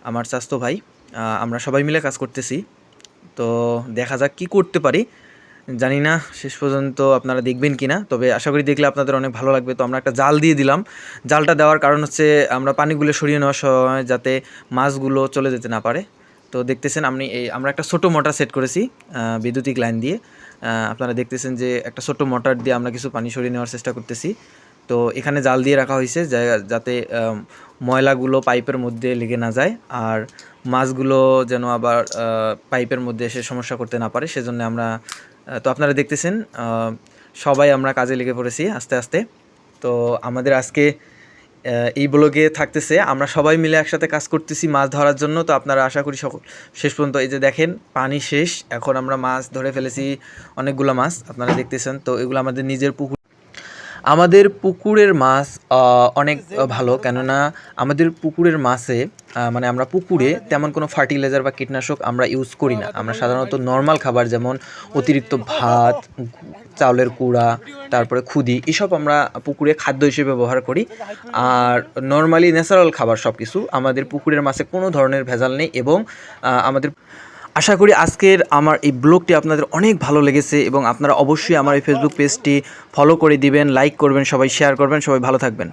আমার চাচাতো ভাই। আমরা সবাই মিলে কাজ করতেছি। তো দেখা যাক কী করতে পারি, জানি না শেষ পর্যন্ত আপনারা দেখবেন কি না, তবে আশা করি দেখলে আপনাদের অনেক ভালো লাগবে। তো আমরা একটা জাল দিয়ে দিলাম। জালটা দেওয়ার কারণ হচ্ছে আমরা পানিগুলো সরিয়ে নেওয়ার সময় যাতে মাছগুলো চলে যেতে না পারে। তো দেখতেছেন আমরা একটা ছোটো মোটর সেট করেছি বৈদ্যুতিক লাইন দিয়ে। আপনারা দেখতেছেন যে একটা ছোট্ট মোটর দিয়ে আমরা কিছু পানি সরিয়ে নেওয়ার চেষ্টা করতেছি। তো এখানে জাল দিয়ে রাখা হয়েছে যাতে ময়লাগুলো পাইপের মধ্যে লেগে না যায়, আর মাছগুলো যেন আবার পাইপের মধ্যে এসে সমস্যা করতে না পারে, সেজন্য আমরা তো আপনারা দেখতেছেন সবাই আমরা কাজে লেগে পড়েছি আস্তে আস্তে। তো আমাদের আজকে এই ব্লগে থাকতেছে আমরা সবাই মিলে একসাথে কাজ করতেছি মাছ ধরার জন্য। তো আপনারা আশা করি শেষ পর্যন্ত, এই যে দেখেন পানি শেষ, এখন আমরা মাছ ধরে ফেলেছি অনেকগুলো মাছ আপনারা দেখতেছেন। তো এগুলো আমাদের পুকুরের মাছ অনেক ভালো, কেননা আমাদের পুকুরের মাছে মানে আমরা পুকুরে তেমন কোনো ফার্টিলাইজার বা কীটনাশক আমরা ইউজ করি না। আমরা সাধারণত নর্মাল খাবার যেমন অতিরিক্ত ভাত, চাউলের কুড়া, তারপরে খুদি, এসব আমরা পুকুরে খাদ্য হিসেবে ব্যবহার করি। আর নর্মালি ন্যাচারাল খাবার সব কিছু। আমাদের পুকুরের মাছে কোনো ধরনের ভেজাল নেই। এবং আমাদের আশা করি আজকের আমার এই ব্লগটি আপনাদের অনেক ভালো লেগেছে, এবং আপনারা অবশ্যই আমার এই ফেসবুক পেজটি ফলো করে দিবেন, লাইক করবেন, সবাই শেয়ার করবেন। সবাই ভালো থাকবেন।